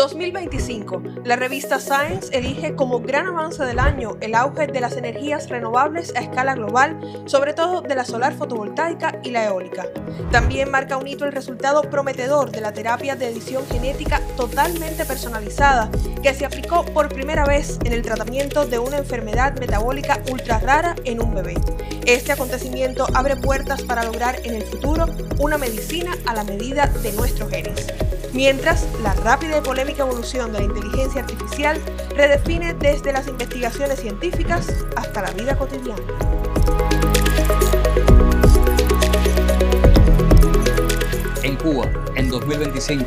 2025. La revista Science elige como gran avance del año el auge de las energías renovables a escala global, sobre todo de la solar fotovoltaica y la eólica. También marca un hito el resultado prometedor de la terapia de edición genética totalmente personalizada, que se aplicó por primera vez en el tratamiento de una enfermedad metabólica ultra rara en un bebé. Este acontecimiento abre puertas para lograr en el futuro una medicina a la medida de nuestros genes. Mientras, la rápida y polémica evolución de la inteligencia artificial redefine desde las investigaciones científicas hasta la vida cotidiana. En Cuba, en 2025,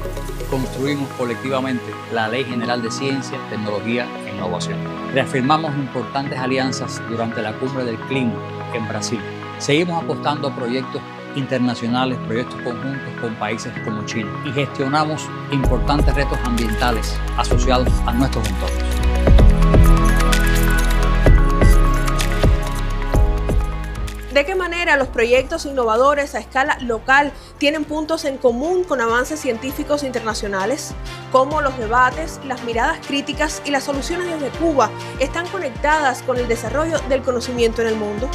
construimos colectivamente la Ley General de Ciencia, Tecnología e Innovación. Reafirmamos importantes alianzas durante la Cumbre del Clima en Brasil. Seguimos apostando a proyectos internacionales, proyectos conjuntos con países como China, y gestionamos importantes retos ambientales asociados a nuestros entornos. ¿De qué manera los proyectos innovadores a escala local tienen puntos en común con avances científicos internacionales? ¿Cómo los debates, las miradas críticas y las soluciones desde Cuba están conectadas con el desarrollo del conocimiento en el mundo?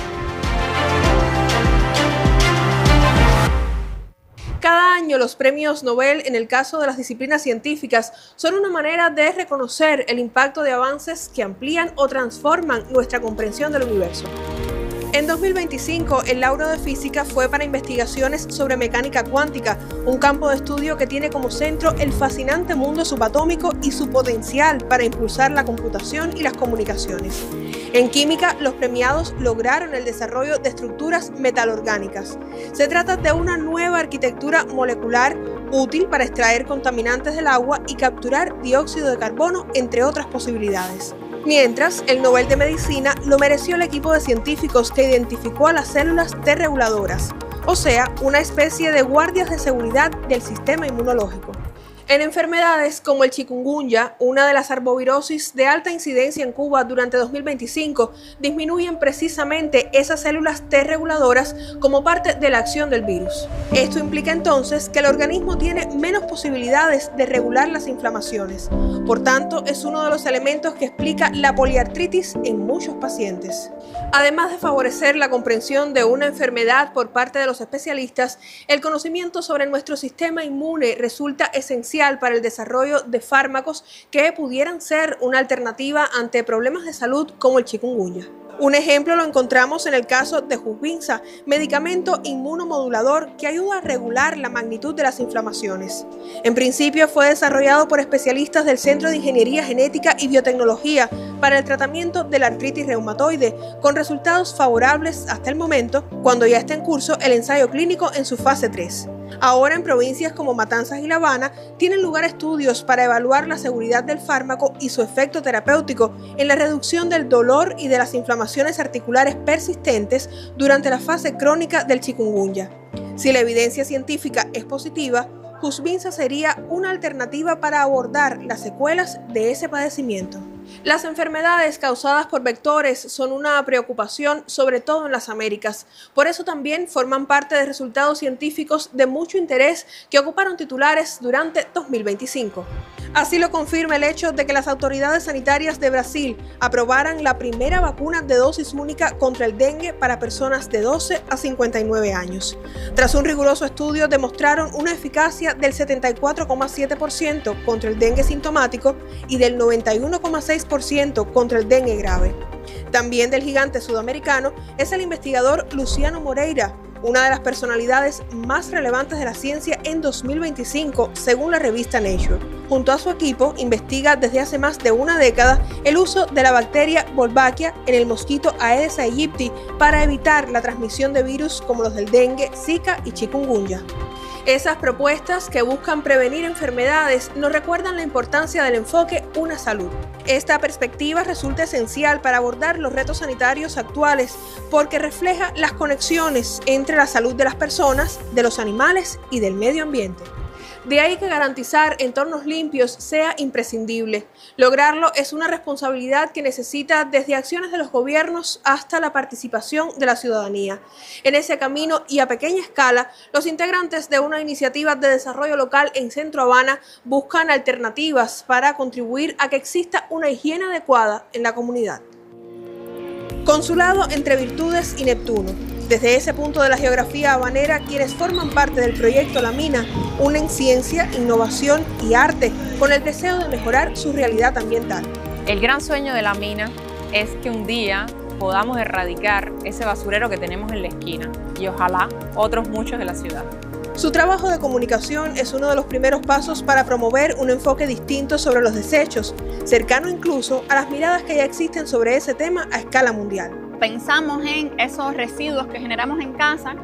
Cada año los premios Nobel en el caso de las disciplinas científicas son una manera de reconocer el impacto de avances que amplían o transforman nuestra comprensión del universo. En 2025, el laureado de física fue para investigaciones sobre mecánica cuántica, un campo de estudio que tiene como centro el fascinante mundo subatómico y su potencial para impulsar la computación y las comunicaciones. En química, los premiados lograron el desarrollo de estructuras metalorgánicas. Se trata de una nueva arquitectura molecular útil para extraer contaminantes del agua y capturar dióxido de carbono, entre otras posibilidades. Mientras, el Nobel de Medicina lo mereció el equipo de científicos que identificó a las células T reguladoras, o sea, una especie de guardias de seguridad del sistema inmunológico. En enfermedades como el chikungunya, una de las arbovirosis de alta incidencia en Cuba durante 2025, disminuyen precisamente esas células T reguladoras como parte de la acción del virus. Esto implica entonces que el organismo tiene menos posibilidades de regular las inflamaciones. Por tanto, es uno de los elementos que explica la poliartritis en muchos pacientes. Además de favorecer la comprensión de una enfermedad por parte de los especialistas, el conocimiento sobre nuestro sistema inmune resulta esencial para el desarrollo de fármacos que pudieran ser una alternativa ante problemas de salud como el chikungunya. Un ejemplo lo encontramos en el caso de Husvinza, medicamento inmunomodulador que ayuda a regular la magnitud de las inflamaciones. En principio fue desarrollado por especialistas del Centro de Ingeniería Genética y Biotecnología para el tratamiento de la artritis reumatoide, con resultados favorables hasta el momento, cuando ya está en curso el ensayo clínico en su fase 3. Ahora, en provincias como Matanzas y La Habana, tienen lugar estudios para evaluar la seguridad del fármaco y su efecto terapéutico en la reducción del dolor y de las inflamaciones articulares persistentes durante la fase crónica del chikungunya. Si la evidencia científica es positiva, Husvinza sería una alternativa para abordar las secuelas de ese padecimiento. Las enfermedades causadas por vectores son una preocupación, sobre todo en las Américas. Por eso también forman parte de resultados científicos de mucho interés que ocuparon titulares durante 2025. Así lo confirma el hecho de que las autoridades sanitarias de Brasil aprobaran la primera vacuna de dosis única contra el dengue para personas de 12 a 59 años. Tras un riguroso estudio, demostraron una eficacia del 74,7% contra el dengue sintomático y del 91,6% contra el dengue grave. También del gigante sudamericano es el investigador Luciano Moreira, una de las personalidades más relevantes de la ciencia en 2025, según la revista Nature. Junto a su equipo, investiga desde hace más de una década el uso de la bacteria Wolbachia en el mosquito Aedes aegypti para evitar la transmisión de virus como los del dengue, Zika y chikungunya. Esas propuestas que buscan prevenir enfermedades nos recuerdan la importancia del enfoque Una Salud. Esta perspectiva resulta esencial para abordar los retos sanitarios actuales porque refleja las conexiones entre la salud de las personas, de los animales y del medio ambiente. De ahí que garantizar entornos limpios sea imprescindible. Lograrlo es una responsabilidad que necesita desde acciones de los gobiernos hasta la participación de la ciudadanía. En ese camino y a pequeña escala, los integrantes de una iniciativa de desarrollo local en Centro Habana buscan alternativas para contribuir a que exista una higiene adecuada en la comunidad. Consulado entre Virtudes y Neptuno. Desde ese punto de la geografía habanera, quienes forman parte del proyecto La Mina unen ciencia, innovación y arte con el deseo de mejorar su realidad ambiental. El gran sueño de La Mina es que un día podamos erradicar ese basurero que tenemos en la esquina y ojalá otros muchos de la ciudad. Su trabajo de comunicación es uno de los primeros pasos para promover un enfoque distinto sobre los desechos, cercano incluso a las miradas que ya existen sobre ese tema a escala mundial. Pensamos en esos residuos que generamos en casa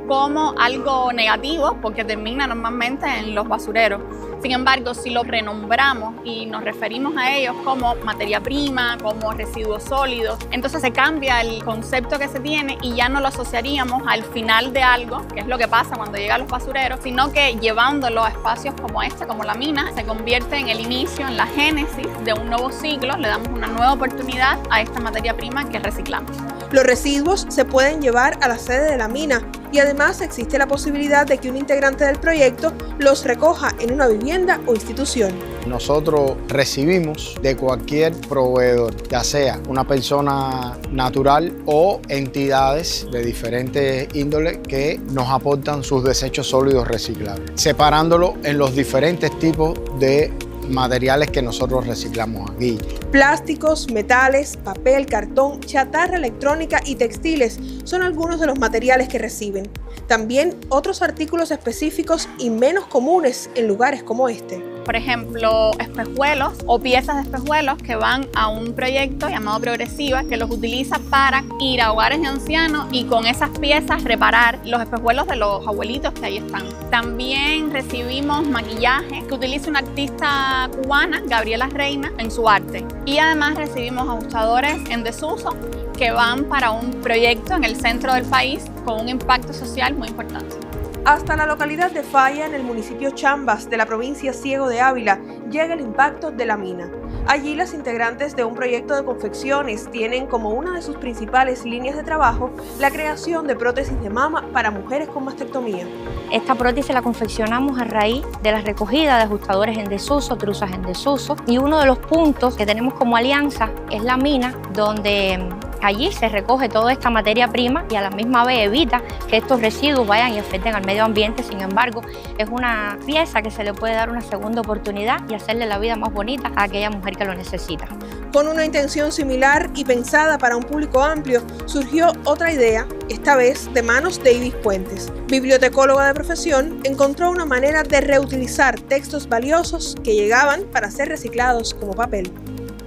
como algo negativo porque termina normalmente en los basureros. Sin embargo, si lo renombramos y nos referimos a ellos como materia prima, como residuos sólidos, entonces se cambia el concepto que se tiene y ya no lo asociaríamos al final de algo, que es lo que pasa cuando llega a los basureros, sino que llevándolo a espacios como este, como La Mina, se convierte en el inicio, en la génesis de un nuevo ciclo, le damos una nueva oportunidad a esta materia prima que reciclamos. Los residuos se pueden llevar a la sede de La Mina y además existe la posibilidad de que un integrante del proyecto los recoja en una vivienda o institución. Nosotros recibimos de cualquier proveedor, ya sea una persona natural o entidades de diferentes índoles que nos aportan sus desechos sólidos reciclables, separándolo en los diferentes tipos de materiales que nosotros reciclamos aquí. Plásticos, metales, papel, cartón, chatarra electrónica y textiles son algunos de los materiales que reciben. También otros artículos específicos y menos comunes en lugares como este. Por ejemplo, espejuelos o piezas de espejuelos que van a un proyecto llamado Progresiva que los utiliza para ir a hogares de ancianos y con esas piezas reparar los espejuelos de los abuelitos que ahí están. También recibimos maquillaje que utiliza una artista cubana, Gabriela Reina, en su arte. Y además recibimos ajustadores en desuso que van para un proyecto en el centro del país con un impacto social muy importante. Hasta la localidad de Falla, en el municipio Chambas de la provincia Ciego de Ávila, llega el impacto de La Mina. Allí las integrantes de un proyecto de confecciones tienen como una de sus principales líneas de trabajo la creación de prótesis de mama para mujeres con mastectomía. Esta prótesis la confeccionamos a raíz de la recogida de ajustadores en desuso, truzas en desuso, y uno de los puntos que tenemos como alianza es La Mina, donde allí se recoge toda esta materia prima y a la misma vez evita que estos residuos vayan y afecten al medio ambiente. Sin embargo, es una pieza que se le puede dar una segunda oportunidad y hacerle la vida más bonita a aquella mujer que lo necesita. Con una intención similar y pensada para un público amplio, surgió otra idea, esta vez de manos de Ibis Puentes. Bibliotecóloga de profesión, encontró una manera de reutilizar textos valiosos que llegaban para ser reciclados como papel.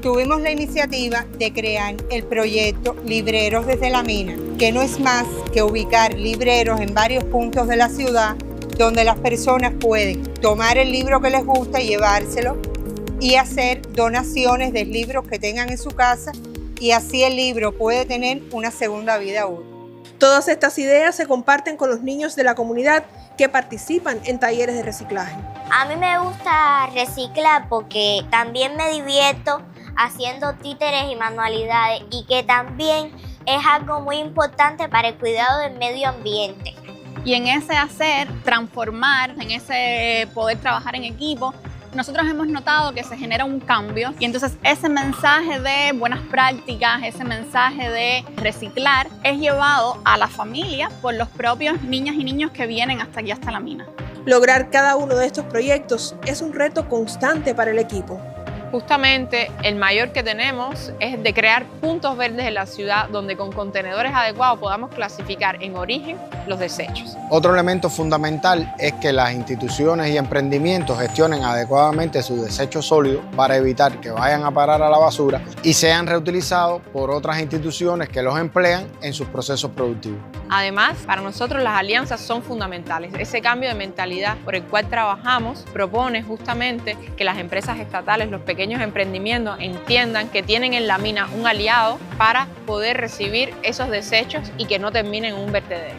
Tuvimos la iniciativa de crear el proyecto Libreros desde La Mina, que no es más que ubicar libreros en varios puntos de la ciudad donde las personas pueden tomar el libro que les gusta y llevárselo y hacer donaciones de libros que tengan en su casa y así el libro puede tener una segunda vida útil. Todas estas ideas se comparten con los niños de la comunidad que participan en talleres de reciclaje. A mí me gusta reciclar porque también me divierto haciendo títeres y manualidades y que también es algo muy importante para el cuidado del medio ambiente. Y en ese hacer, transformar, en ese poder trabajar en equipo, nosotros hemos notado que se genera un cambio y entonces ese mensaje de buenas prácticas, ese mensaje de reciclar es llevado a la familia por los propios niñas y niños que vienen hasta aquí, hasta La Mina. Lograr cada uno de estos proyectos es un reto constante para el equipo. Justamente el mayor que tenemos es de crear puntos verdes en la ciudad donde con contenedores adecuados podamos clasificar en origen los desechos. Otro elemento fundamental es que las instituciones y emprendimientos gestionen adecuadamente sus desechos sólidos para evitar que vayan a parar a la basura y sean reutilizados por otras instituciones que los emplean en sus procesos productivos. Además, para nosotros las alianzas son fundamentales. Ese cambio de mentalidad por el cual trabajamos propone justamente que las empresas estatales, los pequeños emprendimientos entiendan que tienen en La Mina un aliado para poder recibir esos desechos y que no terminen en un vertedero.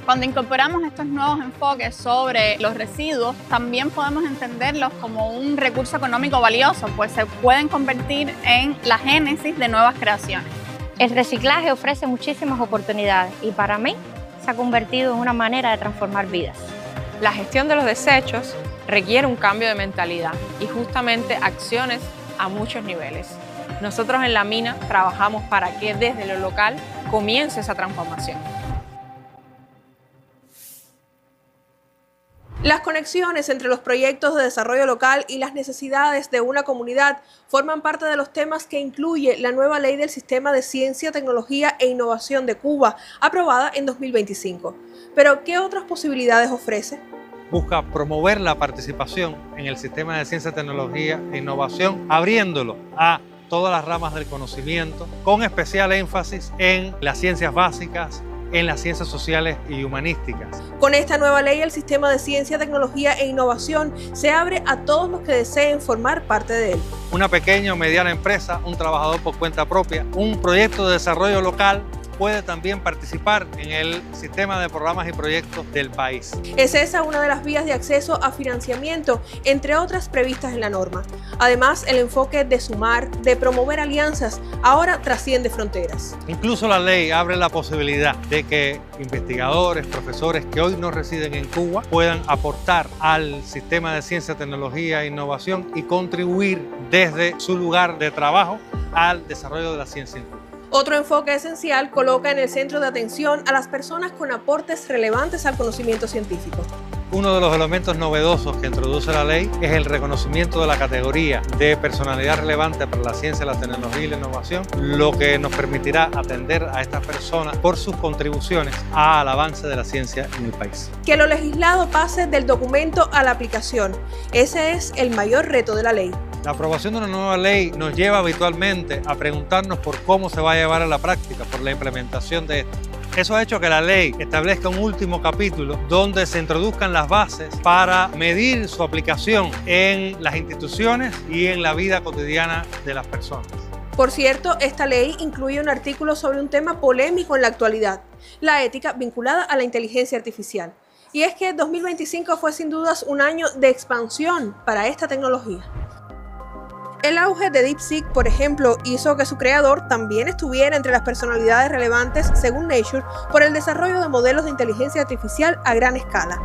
Cuando incorporamos estos nuevos enfoques sobre los residuos, también podemos entenderlos como un recurso económico valioso, pues se pueden convertir en la génesis de nuevas creaciones. El reciclaje ofrece muchísimas oportunidades y para mí se ha convertido en una manera de transformar vidas. La gestión de los desechos requiere un cambio de mentalidad y justamente acciones a muchos niveles. Nosotros en la mina trabajamos para que desde lo local comience esa transformación. Las conexiones entre los proyectos de desarrollo local y las necesidades de una comunidad forman parte de los temas que incluye la nueva Ley del Sistema de Ciencia, Tecnología e Innovación de Cuba, aprobada en 2025. Pero, ¿qué otras posibilidades ofrece? Busca promover la participación en el sistema de ciencia, tecnología e innovación, abriéndolo a todas las ramas del conocimiento, con especial énfasis en las ciencias básicas, en las ciencias sociales y humanísticas. Con esta nueva ley, el sistema de ciencia, tecnología e innovación se abre a todos los que deseen formar parte de él. Una pequeña o mediana empresa, un trabajador por cuenta propia, un proyecto de desarrollo local puede también participar en el sistema de programas y proyectos del país. Es esa una de las vías de acceso a financiamiento, entre otras previstas en la norma. Además, el enfoque de sumar, de promover alianzas, ahora trasciende fronteras. Incluso la ley abre la posibilidad de que investigadores, profesores que hoy no residen en Cuba puedan aportar al sistema de ciencia, tecnología e innovación y contribuir desde su lugar de trabajo al desarrollo de la ciencia en Cuba. Otro enfoque esencial coloca en el centro de atención a las personas con aportes relevantes al conocimiento científico. Uno de los elementos novedosos que introduce la ley es el reconocimiento de la categoría de personalidad relevante para la ciencia, la tecnología y la innovación, lo que nos permitirá atender a estas personas por sus contribuciones al avance de la ciencia en el país. Que lo legislado pase del documento a la aplicación. Ese es el mayor reto de la ley. La aprobación de una nueva ley nos lleva habitualmente a preguntarnos por cómo se va a llevar a la práctica, por la implementación de esto. Eso ha hecho que la ley establezca un último capítulo donde se introduzcan las bases para medir su aplicación en las instituciones y en la vida cotidiana de las personas. Por cierto, esta ley incluye un artículo sobre un tema polémico en la actualidad, la ética vinculada a la inteligencia artificial. Y es que 2025 fue sin dudas un año de expansión para esta tecnología. El auge de DeepSeek, por ejemplo, hizo que su creador también estuviera entre las personalidades relevantes, según Nature, por el desarrollo de modelos de inteligencia artificial a gran escala.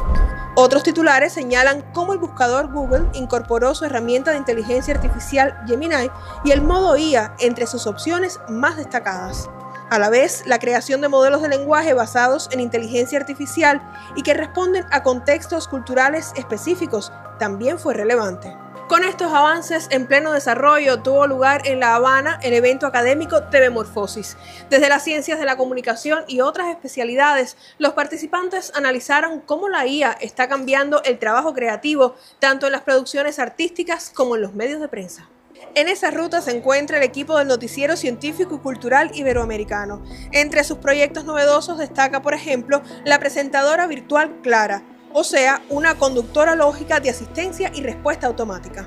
Otros titulares señalan cómo el buscador Google incorporó su herramienta de inteligencia artificial Gemini y el modo IA entre sus opciones más destacadas. A la vez, la creación de modelos de lenguaje basados en inteligencia artificial y que responden a contextos culturales específicos también fue relevante. Con estos avances en pleno desarrollo tuvo lugar en La Habana el evento académico TVMorfosis. Desde las ciencias de la comunicación y otras especialidades, los participantes analizaron cómo la IA está cambiando el trabajo creativo, tanto en las producciones artísticas como en los medios de prensa. En esa ruta se encuentra el equipo del Noticiero Científico y Cultural Iberoamericano. Entre sus proyectos novedosos destaca, por ejemplo, la presentadora virtual Clara, o sea, una conductora lógica de asistencia y respuesta automática.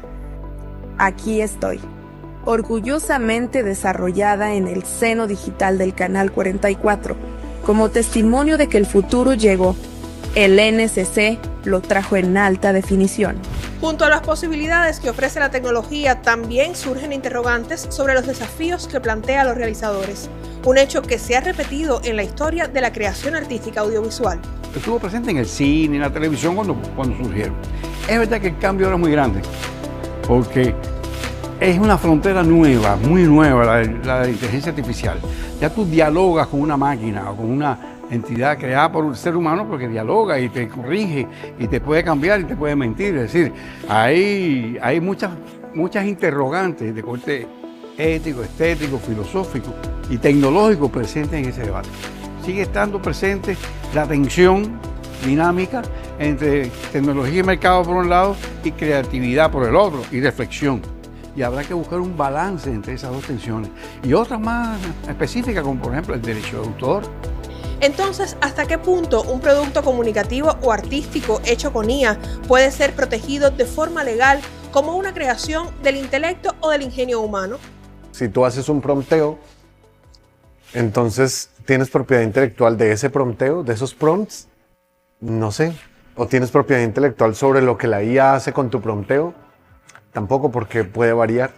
Aquí estoy, orgullosamente desarrollada en el seno digital del Canal 44, como testimonio de que el futuro llegó. El NCC lo trajo en alta definición. Junto a las posibilidades que ofrece la tecnología, también surgen interrogantes sobre los desafíos que plantea a los realizadores, un hecho que se ha repetido en la historia de la creación artística audiovisual. Estuvo presente en el cine, en la televisión cuando surgieron. Es verdad que el cambio ahora es muy grande, porque es una frontera nueva, muy nueva, la de inteligencia artificial. Ya tú dialogas con una máquina o con una entidad creada por un ser humano porque dialoga y te corrige y te puede cambiar y te puede mentir. Es decir, hay muchas interrogantes de corte ético, estético, filosófico y tecnológico presentes en ese debate. Sigue estando presente la tensión dinámica entre tecnología y mercado por un lado y creatividad por el otro y reflexión. Y habrá que buscar un balance entre esas dos tensiones y otras más específicas como por ejemplo el derecho de autor. Entonces, ¿hasta qué punto un producto comunicativo o artístico hecho con IA puede ser protegido de forma legal como una creación del intelecto o del ingenio humano? Si tú haces un prompteo, entonces tienes propiedad intelectual de ese prompteo, de esos prompts, No sé. ¿O tienes propiedad intelectual sobre lo que la IA hace con tu prompteo? Tampoco, porque puede variar,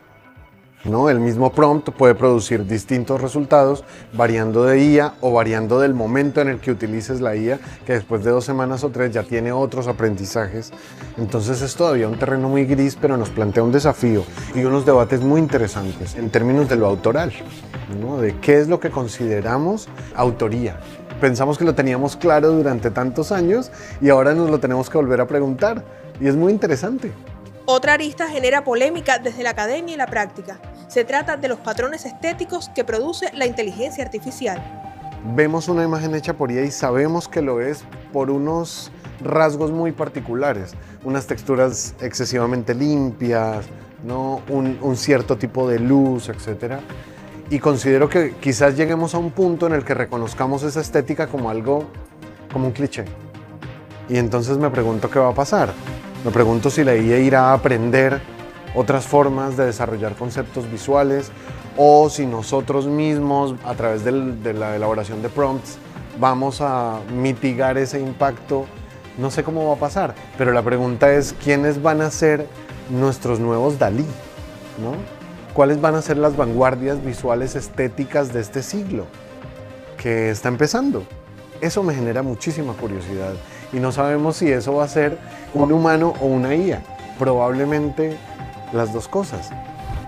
¿no? El mismo prompt puede producir distintos resultados variando de IA o variando del momento en el que utilices la IA, que después de 2 semanas o 3 ya tiene otros aprendizajes. Entonces es todavía un terreno muy gris, pero nos plantea un desafío y unos debates muy interesantes en términos de lo autoral, ¿no? De qué es lo que consideramos autoría. Pensamos que lo teníamos claro durante tantos años y ahora nos lo tenemos que volver a preguntar, y es muy interesante. Otra arista genera polémica desde la academia y la práctica. Se trata de los patrones estéticos que produce la inteligencia artificial. Vemos una imagen hecha por IA y sabemos que lo es por unos rasgos muy particulares, unas texturas excesivamente limpias, ¿no? un cierto tipo de luz, etc. Y considero que quizás lleguemos a un punto en el que reconozcamos esa estética como algo, como un cliché. Y entonces me pregunto qué va a pasar. Me pregunto si la IA irá a aprender otras formas de desarrollar conceptos visuales, o si nosotros mismos, a través de la elaboración de prompts, vamos a mitigar ese impacto. No sé cómo va a pasar, pero la pregunta es, ¿quiénes van a ser nuestros nuevos Dalí, ¿no? ¿Cuáles van a ser las vanguardias visuales estéticas de este siglo que está empezando? Eso me genera muchísima curiosidad y no sabemos si eso va a ser un humano o una IA. Probablemente las dos cosas.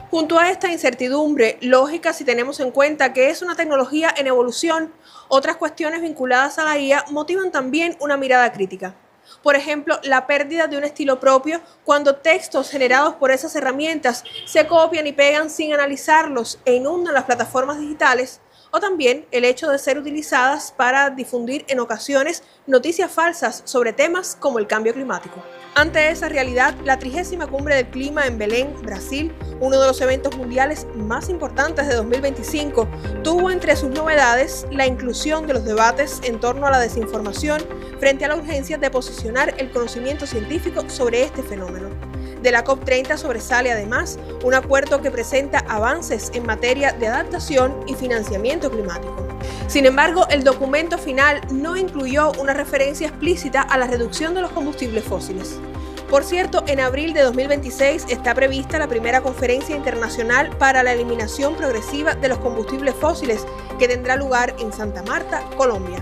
Junto a esta incertidumbre lógica, si tenemos en cuenta que es una tecnología en evolución, otras cuestiones vinculadas a la IA motivan también una mirada crítica. Por ejemplo, la pérdida de un estilo propio cuando textos generados por esas herramientas se copian y pegan sin analizarlos e inundan las plataformas digitales, o también el hecho de ser utilizadas para difundir en ocasiones noticias falsas sobre temas como el cambio climático. Ante esa realidad, la 30ª Cumbre del Clima en Belén, Brasil, uno de los eventos mundiales más importantes de 2025, tuvo entre sus novedades la inclusión de los debates en torno a la desinformación frente a la urgencia de posicionar el conocimiento científico sobre este fenómeno. De la COP30 sobresale además un acuerdo que presenta avances en materia de adaptación y financiamiento climático. Sin embargo, el documento final no incluyó una referencia explícita a la reducción de los combustibles fósiles. Por cierto, en abril de 2026 está prevista la primera conferencia internacional para la eliminación progresiva de los combustibles fósiles, que tendrá lugar en Santa Marta, Colombia.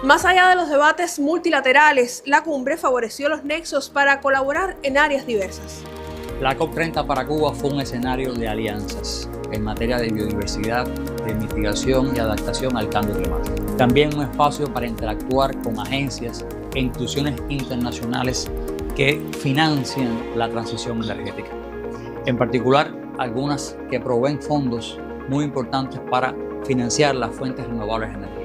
Más allá de los debates multilaterales, la cumbre favoreció los nexos para colaborar en áreas diversas. La COP30 para Cuba fue un escenario de alianzas en materia de biodiversidad, de mitigación y adaptación al cambio climático. También un espacio para interactuar con agencias e instituciones internacionales que financian la transición energética. En particular, algunas que proveen fondos muy importantes para financiar las fuentes renovables de energía.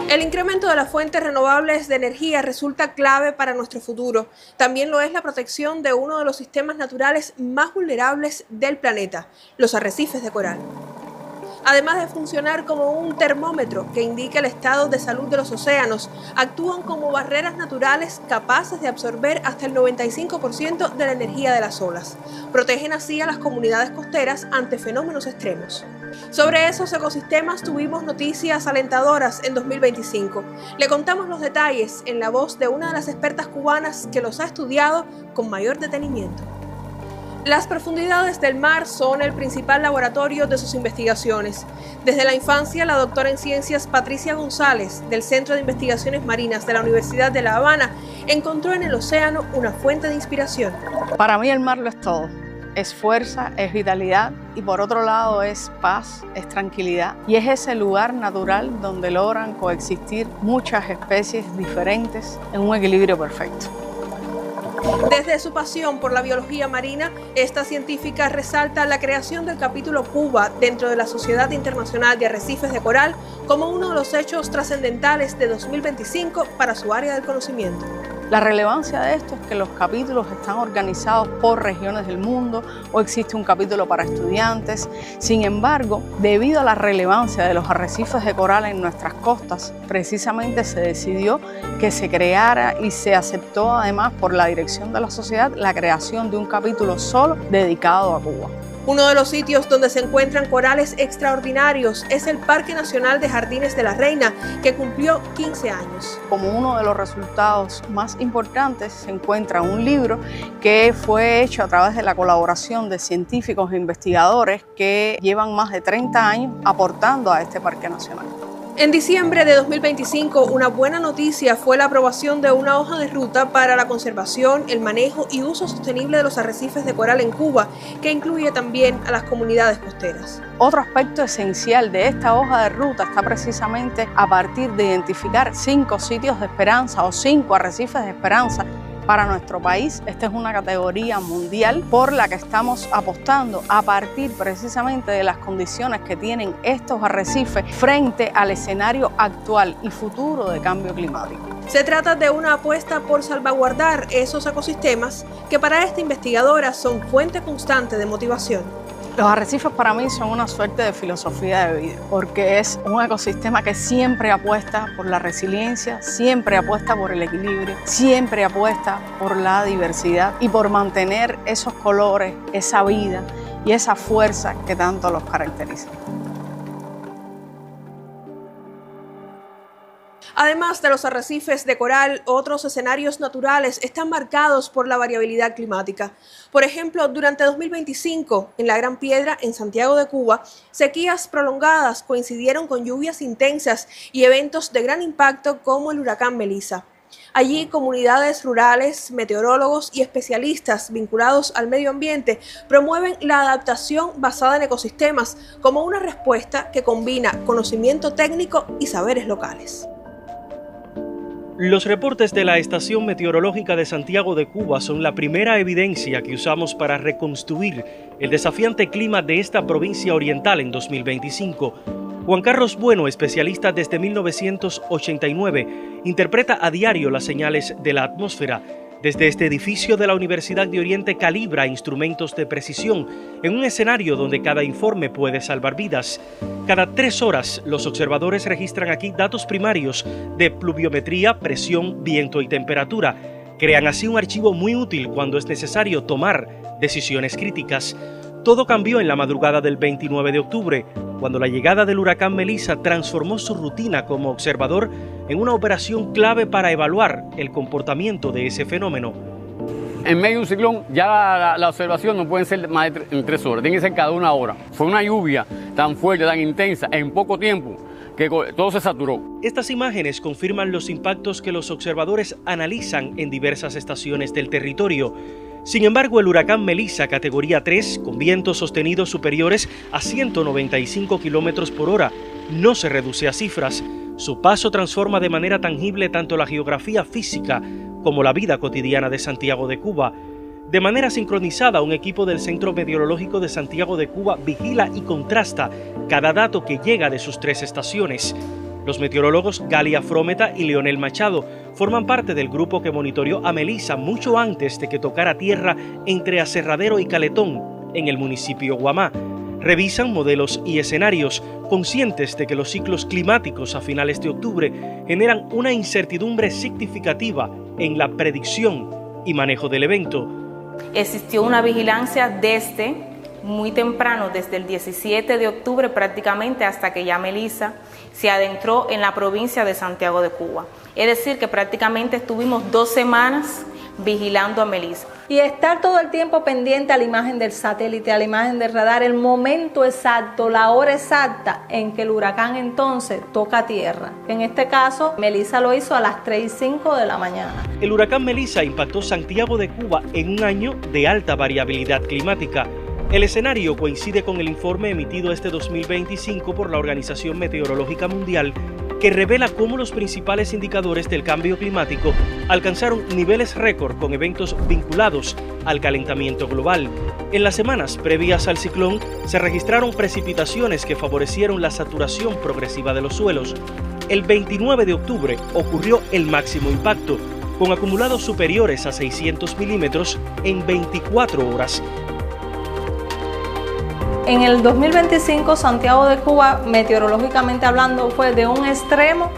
El incremento de las fuentes renovables de energía resulta clave para nuestro futuro. También lo es la protección de uno de los sistemas naturales más vulnerables del planeta, los arrecifes de coral. Además de funcionar como un termómetro que indica el estado de salud de los océanos, actúan como barreras naturales capaces de absorber hasta el 95% de la energía de las olas. Protegen así a las comunidades costeras ante fenómenos extremos. Sobre esos ecosistemas tuvimos noticias alentadoras en 2025. Le contamos los detalles en la voz de una de las expertas cubanas que los ha estudiado con mayor detenimiento. Las profundidades del mar son el principal laboratorio de sus investigaciones. Desde la infancia, la doctora en ciencias Patricia González, del Centro de Investigaciones Marinas de la Universidad de La Habana, encontró en el océano una fuente de inspiración. Para mí el mar lo es todo. Es fuerza, es vitalidad y por otro lado es paz, es tranquilidad. Y es ese lugar natural donde logran coexistir muchas especies diferentes en un equilibrio perfecto. Desde su pasión por la biología marina, esta científica resalta la creación del capítulo Cuba dentro de la Sociedad Internacional de Arrecifes de Coral como uno de los hechos trascendentales de 2025 para su área del conocimiento. La relevancia de esto es que los capítulos están organizados por regiones del mundo o existe un capítulo para estudiantes. Sin embargo, debido a la relevancia de los arrecifes de coral en nuestras costas, precisamente se decidió que se creara y se aceptó además por la dirección de la sociedad la creación de un capítulo solo dedicado a Cuba. Uno de los sitios donde se encuentran corales extraordinarios es el Parque Nacional de Jardines de la Reina, que cumplió 15 años. Como uno de los resultados más importantes se encuentra un libro que fue hecho a través de la colaboración de científicos e investigadores que llevan más de 30 años aportando a este Parque Nacional. En diciembre de 2025, una buena noticia fue la aprobación de una hoja de ruta para la conservación, el manejo y uso sostenible de los arrecifes de coral en Cuba, que incluye también a las comunidades costeras. Otro aspecto esencial de esta hoja de ruta está precisamente a partir de identificar 5 sitios de esperanza o 5 arrecifes de esperanza para nuestro país. Esta es una categoría mundial por la que estamos apostando a partir precisamente de las condiciones que tienen estos arrecifes frente al escenario actual y futuro de cambio climático. Se trata de una apuesta por salvaguardar esos ecosistemas que para esta investigadora son fuente constante de motivación. Los arrecifes para mí son una suerte de filosofía de vida, porque es un ecosistema que siempre apuesta por la resiliencia, siempre apuesta por el equilibrio, siempre apuesta por la diversidad y por mantener esos colores, esa vida y esa fuerza que tanto los caracteriza. Además de los arrecifes de coral, otros escenarios naturales están marcados por la variabilidad climática. Por ejemplo, durante 2025, en la Gran Piedra, en Santiago de Cuba, sequías prolongadas coincidieron con lluvias intensas y eventos de gran impacto como el huracán Melissa. Allí, comunidades rurales, meteorólogos y especialistas vinculados al medio ambiente promueven la adaptación basada en ecosistemas como una respuesta que combina conocimiento técnico y saberes locales. Los reportes de la Estación Meteorológica de Santiago de Cuba son la primera evidencia que usamos para reconstruir el desafiante clima de esta provincia oriental en 2025. Juan Carlos Bueno, especialista desde 1989, interpreta a diario las señales de la atmósfera. Desde este edificio de la Universidad de Oriente calibra instrumentos de precisión en un escenario donde cada informe puede salvar vidas. Cada 3 horas los observadores registran aquí datos primarios de pluviometría, presión, viento y temperatura. Crean así un archivo muy útil cuando es necesario tomar decisiones críticas. Todo cambió en la madrugada del 29 de octubre, cuando la llegada del huracán Melissa transformó su rutina como observador en una operación clave para evaluar el comportamiento de ese fenómeno. En medio de un ciclón ya la observación no puede ser más de 3 horas, tiene que ser cada 1 hora. Fue una lluvia tan fuerte, tan intensa, en poco tiempo, que todo se saturó. Estas imágenes confirman los impactos que los observadores analizan en diversas estaciones del territorio. Sin embargo, el huracán Melissa, categoría 3, con vientos sostenidos superiores a 195 km por hora, no se reduce a cifras. Su paso transforma de manera tangible tanto la geografía física como la vida cotidiana de Santiago de Cuba. De manera sincronizada, un equipo del Centro Meteorológico de Santiago de Cuba vigila y contrasta cada dato que llega de sus 3 estaciones. Los meteorólogos Galia Frometa y Leonel Machado forman parte del grupo que monitoreó a Melissa mucho antes de que tocara tierra entre Aserradero y Caletón, en el municipio Guamá. Revisan modelos y escenarios, conscientes de que los ciclos climáticos a finales de octubre generan una incertidumbre significativa en la predicción y manejo del evento. Existió una vigilancia desde muy temprano, desde el 17 de octubre prácticamente hasta que ya Melissa se adentró en la provincia de Santiago de Cuba. Es decir, que prácticamente estuvimos 2 semanas vigilando a Melissa. Y estar todo el tiempo pendiente a la imagen del satélite, a la imagen del radar, el momento exacto, la hora exacta en que el huracán entonces toca tierra. En este caso, Melissa lo hizo a las 3:05 de la mañana. El huracán Melissa impactó Santiago de Cuba en un año de alta variabilidad climática. El escenario coincide con el informe emitido este 2025 por la Organización Meteorológica Mundial, que revela cómo los principales indicadores del cambio climático alcanzaron niveles récord con eventos vinculados al calentamiento global. En las semanas previas al ciclón se registraron precipitaciones que favorecieron la saturación progresiva de los suelos. El 29 de octubre ocurrió el máximo impacto, con acumulados superiores a 600 milímetros en 24 horas. En el 2025, Santiago de Cuba, meteorológicamente hablando, fue de un extremo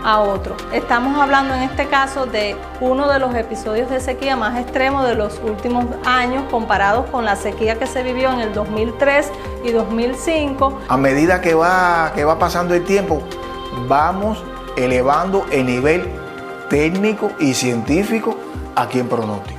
a otro. Estamos hablando en este caso de uno de los episodios de sequía más extremos de los últimos años comparados con la sequía que se vivió en el 2003 y 2005. A medida que va pasando el tiempo, vamos elevando el nivel técnico y científico aquí en pronóstico.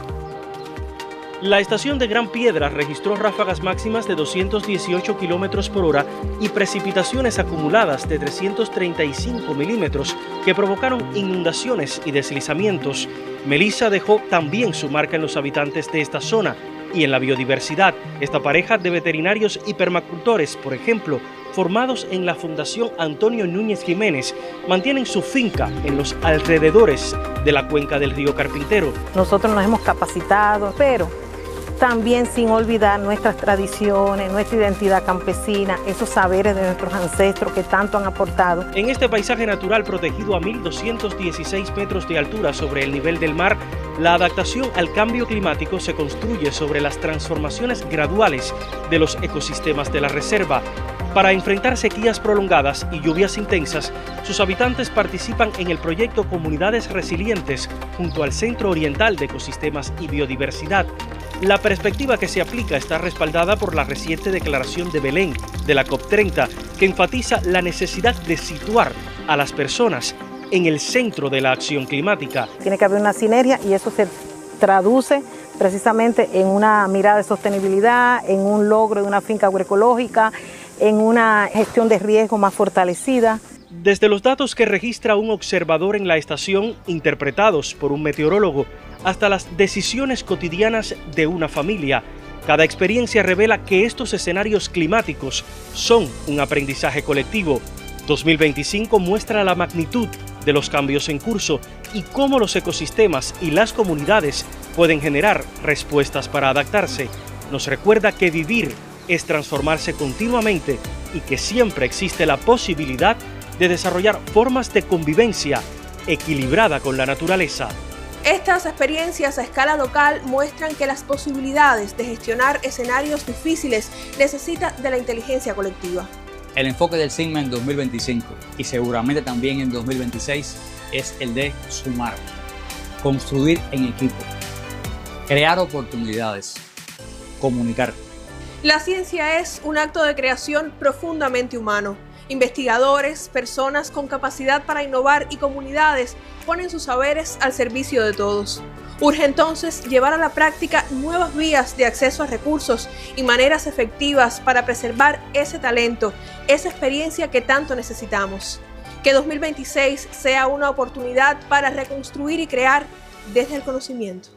La estación de Gran Piedra registró ráfagas máximas de 218 km por hora y precipitaciones acumuladas de 335 milímetros que provocaron inundaciones y deslizamientos. Melissa dejó también su marca en los habitantes de esta zona y en la biodiversidad. Esta pareja de veterinarios y permacultores, por ejemplo, formados en la Fundación Antonio Núñez Jiménez, mantienen su finca en los alrededores de la cuenca del río Carpintero. Nosotros nos hemos capacitado, pero también sin olvidar nuestras tradiciones, nuestra identidad campesina, esos saberes de nuestros ancestros que tanto han aportado. En este paisaje natural protegido a 1.216 metros de altura sobre el nivel del mar, la adaptación al cambio climático se construye sobre las transformaciones graduales de los ecosistemas de la reserva. Para enfrentar sequías prolongadas y lluvias intensas, sus habitantes participan en el proyecto Comunidades Resilientes junto al Centro Oriental de Ecosistemas y Biodiversidad. La perspectiva que se aplica está respaldada por la reciente declaración de Belén de la COP30, que enfatiza la necesidad de situar a las personas en el centro de la acción climática. Tiene que haber una sinergia y eso se traduce precisamente en una mirada de sostenibilidad, en un logro de una finca agroecológica, en una gestión de riesgo más fortalecida. Desde los datos que registra un observador en la estación, interpretados por un meteorólogo, hasta las decisiones cotidianas de una familia, cada experiencia revela que estos escenarios climáticos son un aprendizaje colectivo. 2025 muestra la magnitud de los cambios en curso y cómo los ecosistemas y las comunidades pueden generar respuestas para adaptarse. Nos recuerda que vivir es transformarse continuamente y que siempre existe la posibilidad de desarrollar formas de convivencia equilibrada con la naturaleza. Estas experiencias a escala local muestran que las posibilidades de gestionar escenarios difíciles necesitan de la inteligencia colectiva. El enfoque del SIGMA en 2025 y seguramente también en 2026 es el de sumar, construir en equipo, crear oportunidades, comunicar. La ciencia es un acto de creación profundamente humano. Investigadores, personas con capacidad para innovar y comunidades ponen sus saberes al servicio de todos. Urge entonces llevar a la práctica nuevas vías de acceso a recursos y maneras efectivas para preservar ese talento, esa experiencia que tanto necesitamos. Que 2026 sea una oportunidad para reconstruir y crear desde el conocimiento.